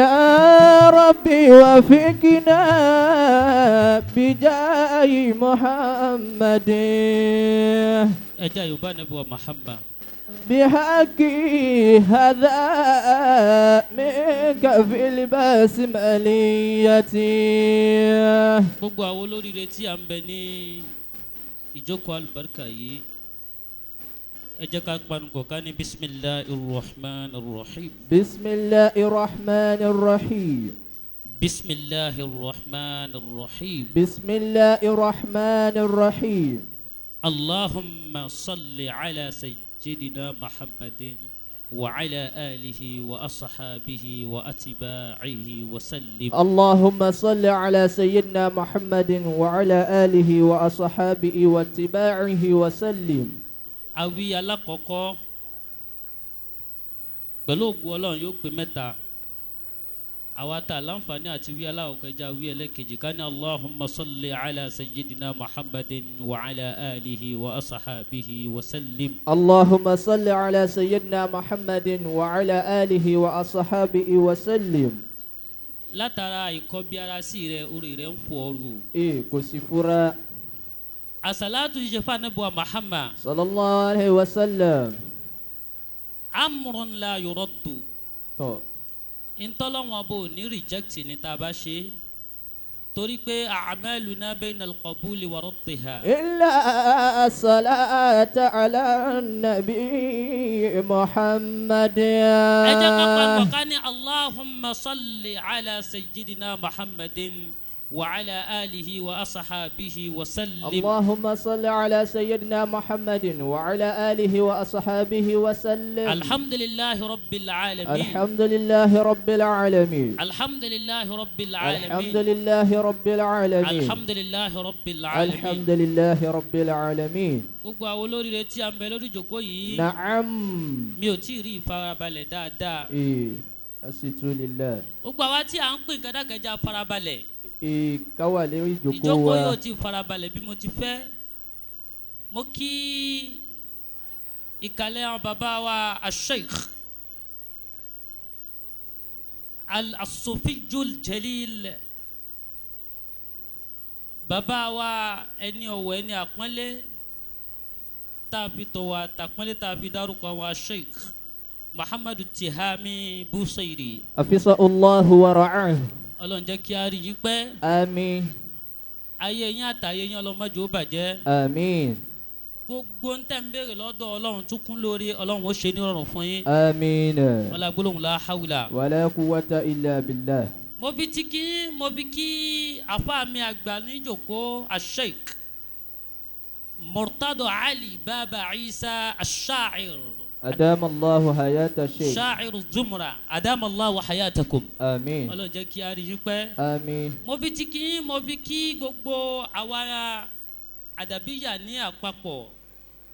يا ربي وفقنا بجاه محمد ẹja yorùbá nàbí wa Muhammad. بحق هذا منك في البسملية. gbogbo àwọn olóríire tí a ń bẹ ní ìjókòó alùbáríkà yìí ẹ jẹ́ ká panukọ̀ ká ní bisimilahi rahman rahim. bisimilahi rahman rahim. bisimilahi rahman rahim. bisimilahi rahman rahim. allahumma salli ala sayyidina muhammadin وعلى آله وأصحابه وأتباعه وسلم. اللهم صل على سيدنا محمد وعلى آله وأصحابه واتباعه وسلم. Àwí alákọ̀ọ́kọ́ pẹ̀lú ògùn Ọlọ́run yóò pé mẹ́ta. Àwa tá láǹfààní àti wí alákọ̀ọ́kọ́ ẹja wí ẹlẹ́kejì ká ní Allahumma salli ala sayyidina Muhammadin wa ala alihi wa ashabihi wa sallim. اللهم صل على سيدنا محمد وعلى آله وأصحابه وسلم. Látara ìkọbi ara sí rẹ̀ orí rẹ̀ ń fò ooru. kò sí fura. Àsàlátù yìí ṣe fún Ànábì wa Muhammad. sallallahu alayhi wa sallam. Amrun la yuraddu. tọ́. Ntọ́lọ́wọ́n bò ní reject ní tá a bá ṣe torí pé a'maluna bayna al-qabuli wa raddiha. illa as-salata ala nabi Muhammad. ẹ jẹ́ ká pàpọ̀ ká ní Allahumma salli ala sayyidina Muhammadin وعلى آله وأصحابه وسلم. اللهم صل على سيدنا محمد وعلى آله وأصحابه وسلم. الحمد لله رب العالمين. الحمد لله رب العالمين. الحمد لله رب العالمين. الحمد لله رب العالمين. الحمد لله رب العالمين. الحمد لله رب العالمين. gbogbo àwọn olóríire tí a ń bẹ lórí ìjókòó yìí. Naam. mi ò tí ì rí ìfarabalẹ̀ dáadáa. asitu lillah. gbogbo àwa tí à ń pè gàdàgàjà farabalẹ̀. káwa lórí ìjókòó wa. ìjókòó yóò ti farabalẹ̀ bí mo ti fẹ́. mo kí ìkàlẹ̀ àwọn bàbá wa Sheikh Al-Sufiyul Jalil bàbá wa ẹni ọ̀wọ̀ ẹni àpọ́nlé tá a fi tọ̀wọ̀ àtàpọ́nlé tá a fi dárúkọ wa Sheikh Muhammadu Tihami Busayri. afisa Allahu wa ra'ah. Ọlọ́run jẹ́ kí a rí yín pẹ́. àmín. ayé yín àtàyé yín ọlọ́mọdé ó bàjẹ́. àmín. gbogbo ń tẹ̀ ń béèrè lọ́dọ̀ Ọlọ́run tún kún lórí Ọlọ́run ó ṣe ní rọrùn fún yín. àmín. wala gbólóhùn la hawla. wala quwwata illa billah. mo fi kí àfáà mi àgbà níjòkó Sheikh Murtada Ali Baba Isa Ash-Sha'ir. أدام الله حياة الشيخ شاعر الزمرة أدام الله حياتكم. آمين. Ọlọ́run jẹ́ kí a rí yín pẹ́. آمين. mo fi kí gbogbo àwa àdàbíyà ní àpapọ̀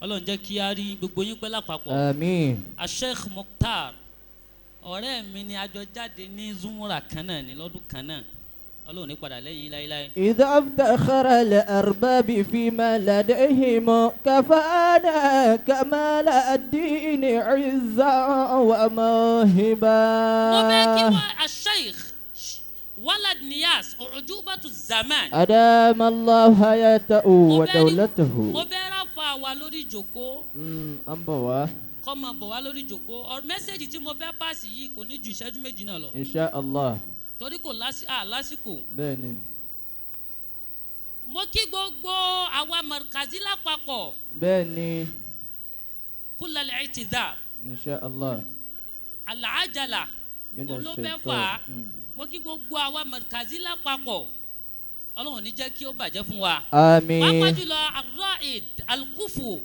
Ọlọ́run jẹ́ kí a rí gbogbo yín pẹ́ lápapọ̀. آمين. Sheikh Mukhtar ọ̀rẹ́ mi ni a jọ jáde ní Zumura kan náà ní lọ́dún kan náà Ọlọ́run ní padà lẹ́yìn láíláí. إذا افتخر الأرباب فيما لديهم كفانا كمال الدين عزا وموهبا. mo fẹ́ kí wọ́n Sheikh Walad Niyas U'jubatu Zaman. أدام الله حياته ودولته. mo fẹ́ ráfa wa lórí ìjókòó. أمبوا. kọ́ máa bọ̀ wá lórí ìjókòó mẹ́sẹ̀gì tí mo fẹ́ pàṣẹ yìí kò ní ju ìṣẹ́jú méjì náà lọ. إن شاء الله. torí kò lásìkò. bẹ́ẹ̀ni. mo kí gbogbo àwa markazi lápapọ̀. bẹ́ẹ̀ni. kullal i'tidhar. إن شاء الله. al-ajala. òun ló fẹ́ fà á. mo kí gbogbo àwa markazi lápapọ̀. Ọlọ́run ní jẹ́ kí ó bàjẹ́ fún wa. àmín. pàápàá jùlọ ar-ra'id al-kufu.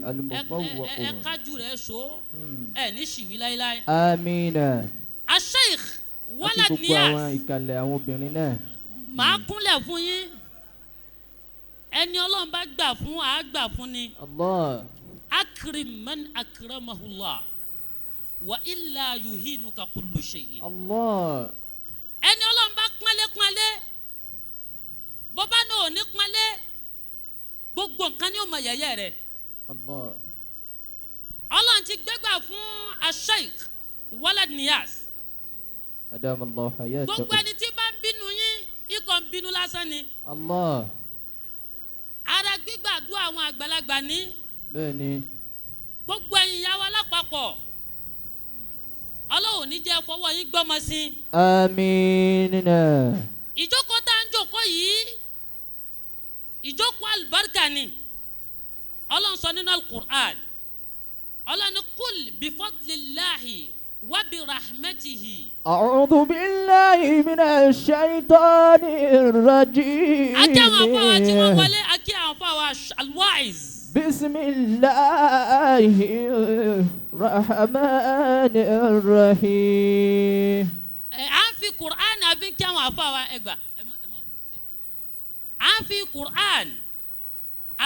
al-mufawwaq. ẹ kájú rẹ̀ so. ẹ ní ṣìwí láíláí. àmín. Sheikh Walad Niyas. àti gbogbo àwọn ìkàlẹ̀ àwọn obìnrin náà. màá kúnlẹ̀ fún yín ẹni Ọlọ́run bá gbà fún àá gbà fún ni. Allah. akrim man akramahullah wa illa yuhinuka kullu shay'in. Allah. ẹni Ọlọ́run bá pọ́nlé bó bá náà ò ní pọ́nlé gbogbo nǹkan ni ó mọ yẹ̀yẹ́ rẹ̀. Allah. Ọlọ́run ti gbégbà fún Sheikh Walad Niyas أدام الله حياته. gbogbo ẹni tí bá ń bínú yín ikọ̀ ń bínú lásán ni. الله. ara gbígbàdúrà àwọn àgbàlagbà ní. bẹ́ẹ̀ni. gbogbo ẹ̀yin ìyá wa lápapọ̀ Ọlọ́run ní jẹ́ fọwọ́ yín gbọ́mọ sí. Amina. ìjókòó tá à ń jókòó yìí ìjókòó àlùbáríkà ni. Ọlọ́run sọ nínú al-Qur'an Ọlọ́run ní kul bifadlillahi wa birahmatihi. A'udhu billahi minash shaitanir rajim. akí àwọn afáwa tí wọ́n wọlé akí àwọn afáwa al-wa'iz. Bismillahir rahmanir rahim. à ń fi Qur'an àfi kí àwọn afáwa ẹgbà. à ń fi Qur'an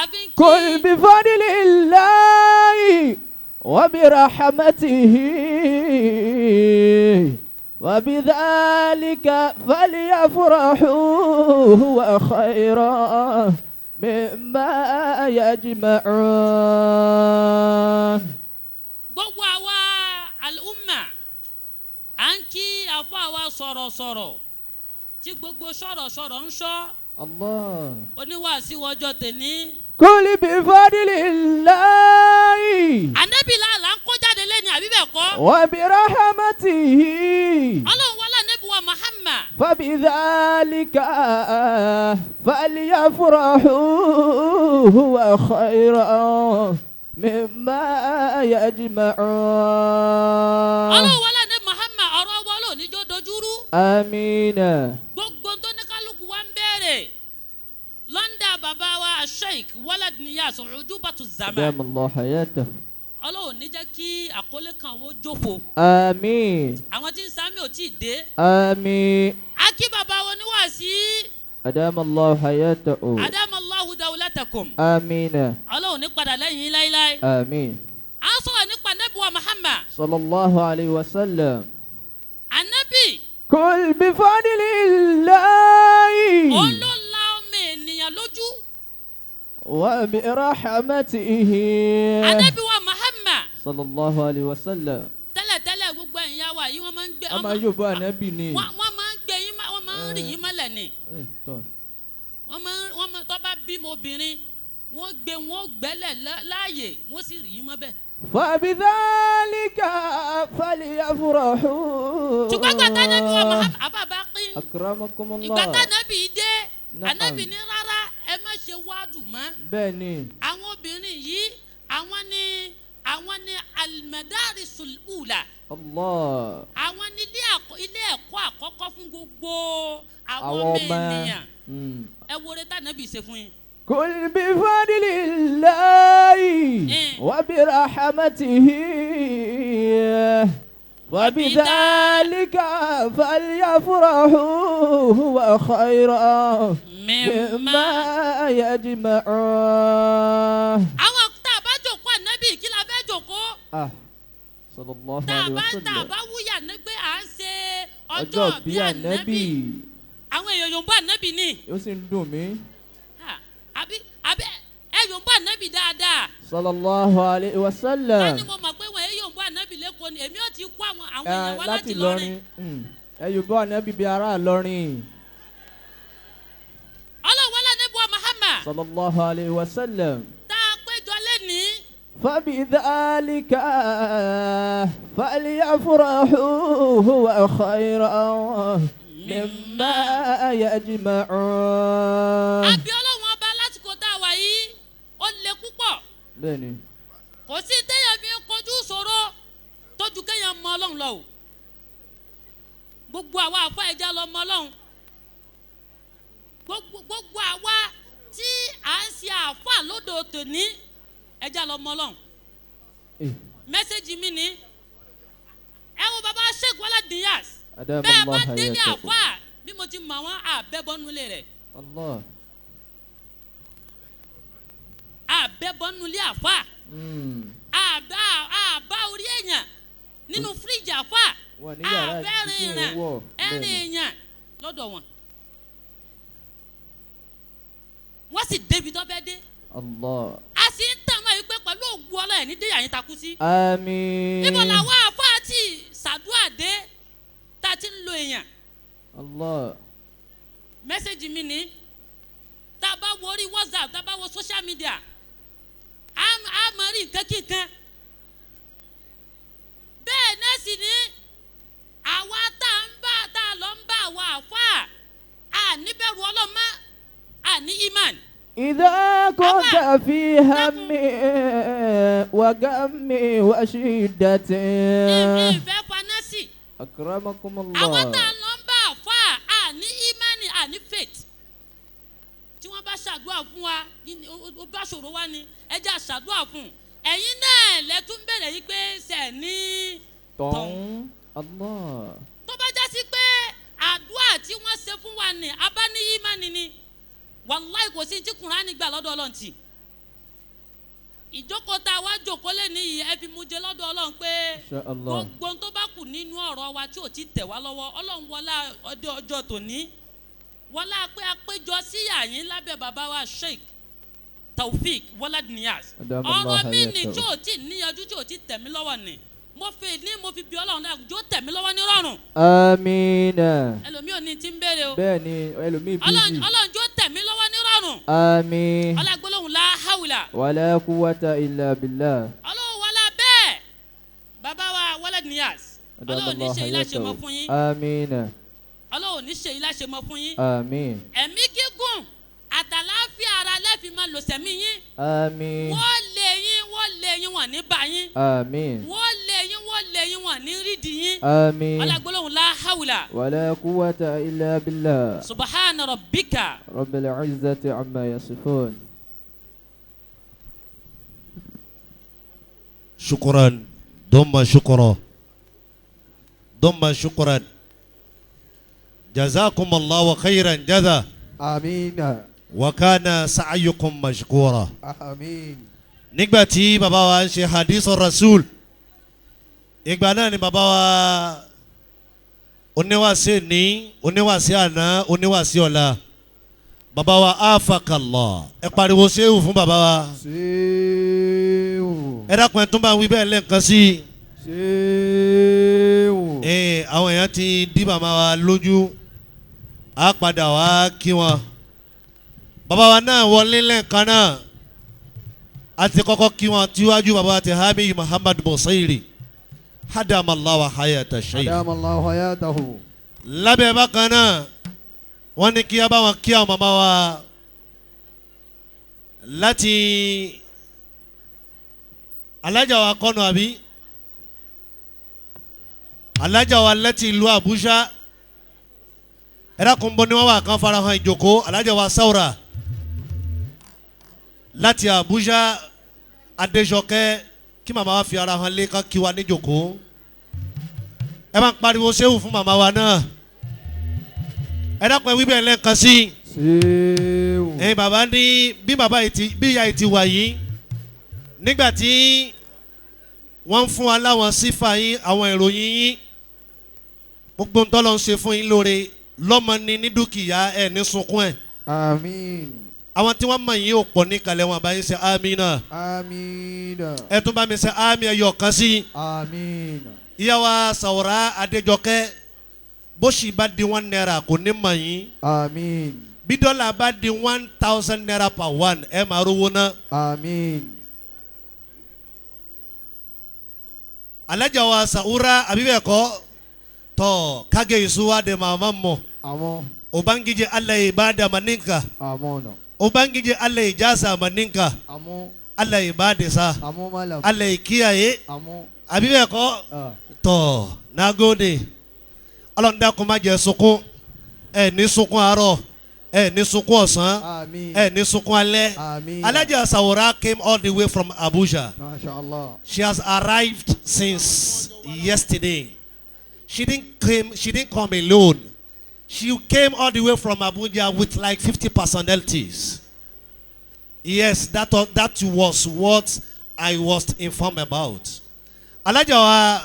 àfi kí. Kul bifadlillahi wa birahmatihi wa bidhalika falyafrahu huwa khayran mimma yajma'un. gbogbo àwa al-umma à ń kí àfọ àwa sọ̀rọ̀sọ̀rọ̀ tí gbogbo sọ̀rọ̀sọ̀rọ̀ ń sọ. Allah. oníwàásí wọjọ́ tèmi. Kul bifadlillahi. ànábì là ń kó jáde lẹ́ni àbí bẹ́ẹ̀ kọ́. wa birahmatihi. Ọlọ́run wọlé ànábì wa Muhammad. fabidhalika falyafrahu huwa khayran mimma yajma'un. Ọlọ́run wọlé ànábì Muhammad ọ̀rọ̀ wọlé oníjó dojúrú. Amina. gbogbo tó ní kálukú wa ń bẹ̀rẹ̀ lọ́ndà bàbá wa Sheikh Walad Niyas Ujubatu Zaman. Adamallahu hayatahu. Ọlọ́run ní jẹ́ kí àkọlé kan wo jófo. Àmín. àwọn tí ń sami ò tí ì dé. Àmín. akí bàbá wọn ní wàásí. Adamallahu hayatahu. Adamallahu dawlatakum. Amina. Ọlọ́run ní padà lẹ́yìn láíláí. Àmín. à ń sọ̀rọ̀ nípa Ànábì wa Muhammad. Sallallahu alayhi wa sallam. Ànábì. Kul bifadlillahi. òun ló la ọmọ ènìyàn lójú. wa birahmatihi. Ànábì wa Muhammad. Sallallahu alayhi wa sallam. tẹ́lẹ̀tẹ́lẹ̀ gbogbo ẹ̀yin yá wa yìí wọ́n máa ń gbé. a máa yóò bá ànábì ni. wọ́n máa ń gbé yín wọ́n máa ń rì yín mọ́lẹ̀ ni. wọ́n máa tó bá bímọ obìnrin wọ́n gbé wọn gbẹ́lẹ̀ láàyè wọ́n sì rì yín mọ́ bẹ́ẹ̀. fabidhalika falyafrahu. ṣùgbọ́n gbàtà Ànábì wa Muhammad àbábá pín. akramakumullah. ìgbà tá Ànábì dé Ànábì ní rárá ẹ má ṣe wádùn mọ́. bẹ́ẹ̀ni. àwọn obìnrin yìí àwọn ni al-madarisul ula. Allah. àwọn ní ilé ẹ̀kọ́ àkọ́kọ́ fún gbogbo àwọn ọmọ ènìyàn. ẹ wo oore tá Ànábì ṣe fún yín. Kul bifadlillahi wa birahmatihi wa bidhalika falyafrahu huwa khayran mimma yajma'un. àwọn tá a bá jókòó Ànábì kí la fẹ́ jókòó. Sallallahu alayhi wa sallam. tá a bá wúyà ní pé à ń ṣe ọjọ́ bí Ànábì. àwọn èèyàn yòǹbó Ànábì ni. ó sì ń dùn mí. àbí ẹ yòǹbó Ànábì dáadáa. Sallallahu alayhi wa sallam. láti mo mọ̀ pé wọ́n yé yòǹbó Ànábì lẹ́kọ̀ọ́ ni èmi ò ti kó àwọn èèyàn wá láti Ìlọrin. ẹ yòǹbó Ànábì bí ará Ìlọrin. Ọlọ́run wọlé Ànábì wa Muhammad. Sallallahu alayhi wa sallam. tá a péjọ lẹ́nìí. فبذلك فليفرحوا هو خيرا مما يجمعون. àbí Ọlọ́run ọba lásìkò tá a wà yìí ó le púpọ̀. bẹ́ẹ̀ni. kò sí téèyàn fi kojú ìṣòro tójú kéèyàn mọ Ọlọ́run lọ o. gbogbo àwa àfa ẹja lọ mọ Ọlọ́run. gbogbo àwa tí à ń ṣe àfa lódò tòní ẹja lọ mọ Ọlọ́run. mẹ́sẹ̀gì mi ni ẹ wo baba Sheikh Walad Niyas. bẹ́ẹ̀ bá délé àfa bí mo ti mọ àwọn àbẹ́bọ́nulẹ̀ rẹ̀. àbẹ́bọ́nulẹ̀ àfa. àbá orí èèyàn nínú fíríjì àfa. àbẹ́rin ẹ̀rín èèyàn lọ́dọ̀ wọn. wọ́n sì débi tó fẹ́ dé. Allah. a sì ń tàn máa yí pé pẹ̀lú ògùn ọlọ́yẹ̀ ní déyà yín takú sí. Àmín. níbo làwọn àfáà tí sàdúrà dé tá a ti ń lo èèyàn. Allah. Mẹ́sẹ̀gì mi ní tá a bá wo orí WhatsApp tá a bá wo social media a máa rí nǹkan kíkan. Bẹ́ẹ̀ náà sì ni àwa tá a lọ ń bá àwa àfáà a níbẹ̀rù ọlọ́mọ a ní imán. إذا كنت في هم وغم وشدة ìfẹ́ fanásì. أكرمكم àwa tá الله. a lọ ń bá àfáà a ní imán a ní faith. tí wọ́n bá ṣàdúrà fún wa ó bá ṣòro wá ni ẹ jẹ́ àṣàdúrà fún un. ẹ̀yin náà lẹ́tún bẹ̀rẹ̀ yìí pé ṣe ní tọ̀hún. Allah. tó bá já sí pé àdúrà tí wọ́n ṣe fún wa ni a bá ní ìmánì ni wàláì kò sí tí Kùránì gbà lọ́dọ̀ Ọlọ́run tì. ìjókòó tá a wá jókòó lé níyì ẹ fi mú jẹ lọ́dọ̀ Ọlọ́run pé Insha Allah. gbogbo tó bá kù nínú ọ̀rọ̀ wa tí ò ti tẹ̀ wá lọ́wọ́ Ọlọ́run wọlá ọjọ́ tòní wọlá pé apéjọ sí àyín lábẹ́ bàbá wa Sheikh Taofik Walad Niyas ọ̀rọ̀ mi ni tí ò ti níyanjú tí ò ti tẹ̀ mí lọ́wọ́ ni mo fi bí Ọlọ́run náà jó tẹ̀ mí lọ́wọ́ ní rọrùn. Amina. ẹlòmíì ò ní ti ń béèrè o. bẹ́ẹ̀ ni ẹlòmíì bíbí. Ọlọ́run jó tẹ̀ mí lọ́wọ́ ní rọrùn. Àmín. ọlọ́gbọ́lọ́hùn la hawla. wala quwwata illa billah. Ọlọ́run wọlá bẹ́ẹ̀ bàbá wa Walad Niyas Ọlọ́run ní ṣe ilá ṣe mọ́ fún yín. Amina. Ọlọ́run ní ṣe ilá ṣe mọ́ fún yín. Àmín. ẹ̀mí gígùn àtàláfíà ara lẹ́fì máa lò sẹ́mi yín. Àmín. wọ́n lé yín wọ́n ní bá yín. Àmín. wọ́n lé yín wọ́n ní rídìí yín. Àmín. ọlọ́gbọ́lọ́hùn la hawla. wala quwwata illa billah. subhana rabbika. rabbil izzati amma yasifun. شكرا ضم شكرا ضم شكرا جزاكم الله خيرا جزا آمين وكان سعيكم مشكورا. آمين. nígbà tí bàbá wa ń ṣe hadith rasul ìgbà náà ni bàbá wa oníwàsí ní oníwàsí àná oníwàsí ọ̀la bàbá wa afakallah ẹ pariwo sehu fún bàbá wa Sehu. ẹ dákun ẹ tún bá ń wí bẹ́ẹ̀ lẹ́ẹ̀kan sí i. Sehu. àwọn èèyàn ti dí bàbá wa lójú á padà wá kí wọn bàbá wa náà wọlé lẹ́ẹ̀kan náà a ti kọ́kọ́ kí wọn tíwájú bàbá wa ti Hami Muhammad Busairi hadamallah wa hayata shaykh أدام الله حياته. lábẹ́ bákan náà wọ́n ní kí a bá wọn kí àwọn màmá wa láti alájà wa kọ́nù àbí alájà wa láti ìlú Àbújá ẹ̀rọ kúnbọ ni wọ́n wà kán farahàn ìjòkó alájà wa Saura láti Àbújá Adéjọkẹ́ kí màmá wa fi ara hàn lé kán kí wa níjòkó ẹ máa ń pariwo sehu fún màmá wa náà ẹ dákun ẹ wí bẹ́ẹ̀ lẹ́ẹ̀kan sí i. Sehu. ẹ̀yin bàbá ní bí bàbá yìí ti bí ìyá yìí ti wà yìí nígbà tí wọ́n ń fún wa láwọn sífà yín àwọn ìròyìn yín gbogbo ń tọ́lọ́ ń ṣe fún yín lóore lọ́mọ ni ní dúkìá ẹ̀ ní sunkún ẹ̀ آمين. àwọn tí wọ́n mọ̀ yín ò pọ̀ ní kalẹ̀ wọn àbáyé ṣe amínà آمين. ẹ tún bá mi ṣe amí ẹyọ kan sí آمين. ìyá wa Sàwòrá Adéjọkẹ́ bó ṣì bá di $1 kò ní mọ̀ yín آمين. bí dọ́là bá di $1,000 per one ẹ máa rówó ná. آمين. alájà wa Sàwúrà àbíbẹ̀kọ́ tọ́ káge ìṣúwá de màmá mọ̀ أمو. Ubangiji Allah ibada maninka أمونا. Ubangiji Allah ijasa maninka أمو. Allah ibade sa أمو مالك. Allah kiyaye أمو. àbíbẹ̀kọ́ tọ́ nagode Ọlọ́run dákun má jẹ́ sunkún ẹ ní sunkún àárọ̀ ẹ ní sunkún ọ̀sán آمين. ẹ ní sunkún alẹ́. آمين. Alájà Sàwòrà came all the way from Abuja. ما شاء الله. She has arrived since yesterday. She didn't come alone. She came all the way from Abuja with like 50 personalities. Yes, that was what I was informed about. Alájà wa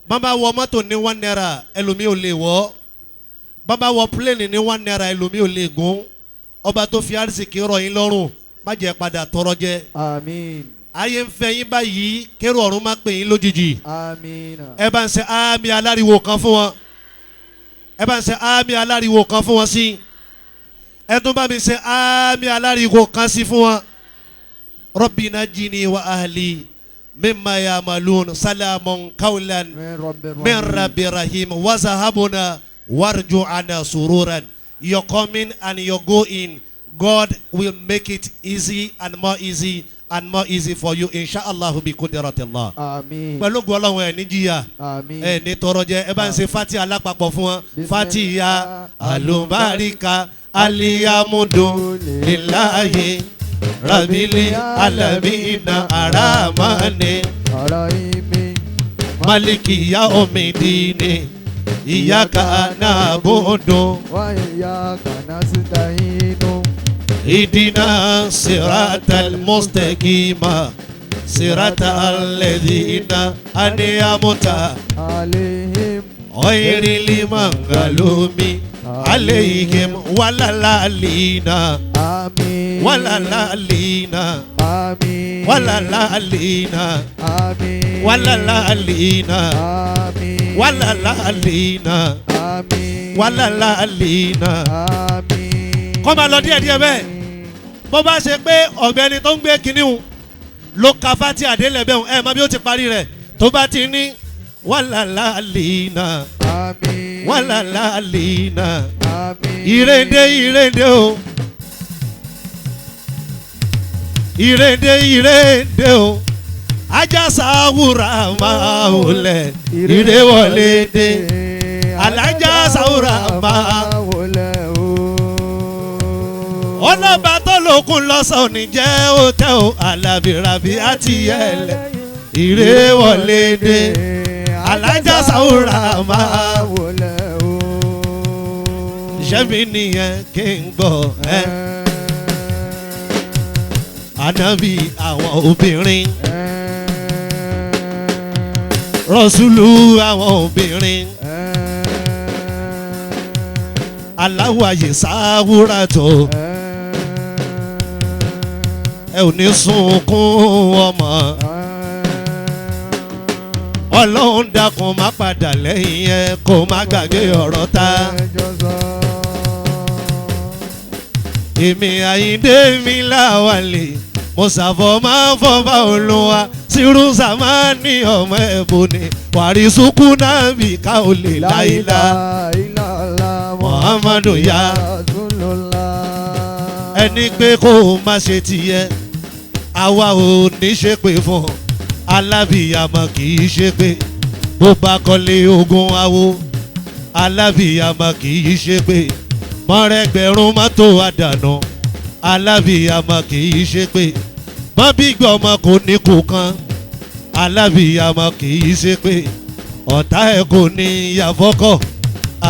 bàbá wọ mọ́tò ní $1 ẹlòmíì ò lè wọ̀. Bàbá wọ plane ní $1 ẹlòmíì ò lè gùn. Ọba tó fi àrísìkí rọ̀ yín lọ́rùn má jẹ́ padà tọrọ jẹ. آمين. Ayé ń fẹ́ yín báyìí kérò ọ̀run má pè yín lójijì. آمين. Ẹ bá ń ṣe àmì aláriwo kan fún wọn. ẹ bá ń ṣe àmì aláriwo kan fún wọn sí. ẹ tún bá mi ṣe àmì aláriwo kan sí fún wọn. Rabbi najini wa ahli mimma ya'malun salamun qawlan min Rabbi rahim wa zahabuna warju ana sururan. Your coming and your going, God will make it easy and more easy and more easy for you, inshallah bi qudratillah. Àmín. Pẹ̀lú ògo Ọlọ́run ẹ̀ ní jìyà Àmín. ẹ̀ ní tọrọ jẹ. ẹ bá ń ṣe fati alápapọ̀ fún wọn. Fatiha alubarika aliyamudu lillahi rabili alamina aramani Ar-Rahim. maliki yaumidini iyaka na'budu Wa iyyaka nasta'in. idina siratal mustaqima siratal ladzina an'amta Alayhim. ghayril maghdubi alayhim walalalina Àmín. walalalina Àmín. walalalina Àmín. walalalina Àmín. walalalina Àmín. walalalina. Àmín. kọ́ máa lọ díẹ̀díẹ̀ bẹ́ẹ̀. bó bá ṣe pé ọ̀gbẹ́ni tó ń gbé kinní hùn ló ka fati àdélẹ̀ bẹ́ẹ̀ hùn ẹ̀ mọ̀ bí ó ti parí rẹ̀ tó bá ti ní wàlàlàlìnà Àmín. wàlàlàlìnà Àmín. ìrèdè o ìrèdè o ajásá wúrà máa wọlé ìrè wọlé dé alájà sáwúrà máa. ọlọ́ba tó lókun lọ́sàn-án ní jẹ́ ó tẹ́ o alábìràbí àti ẹ̀lẹ́ ìrè wọlé dé alájà sáwúrà máa. ṣẹ́mi nìyẹn kí n gbọ́ ẹ́ ànábì àwọn obìnrin rọ́ṣùlù àwọn obìnrin aláwàyè sáwúrà tó. ẹ ò ní sunkún ọmọ ọlọ́run dákun má padà lẹ́yìn ẹ kó má gbàgbé ọ̀rọ̀ ta. èmi Àyìndé mi láwàlè mo ṣàfọ̀ máa ń fọ́ba olúwa sírúsà máa ní ọmọ ẹ̀bùn ni wàrí sukú náà bí ká ò lè láìla Muhammadu ya ẹni pé kó o má ṣe tiẹ̀ àwa ò ní ṣépè fún alábìyàmọ̀ kì í ṣépè bó bá kọ́lé ogun awo alábìyàmọ̀ kì í ṣépè mọ́rẹ́gbẹ̀rún mọ́tò àdànù alábìyàmọ̀ kì í ṣépè mọ́ bí gbọ́mọ kò ní kú kan alábìyàmọ̀ kì í ṣépè ọ̀tá ẹ̀ kò ní yàfọ́kọ̀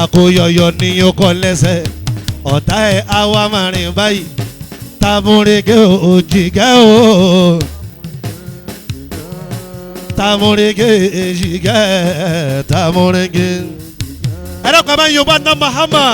àkóyọyọ ní okọ̀ lẹ́sẹ̀ ọ̀tá ẹ̀ àwa máa rìn báyìí tamurege òjìgẹ́ o tamurege èjìgẹ́ tamurege. ẹ̀rọ kan bá yóò bá ná Mahama.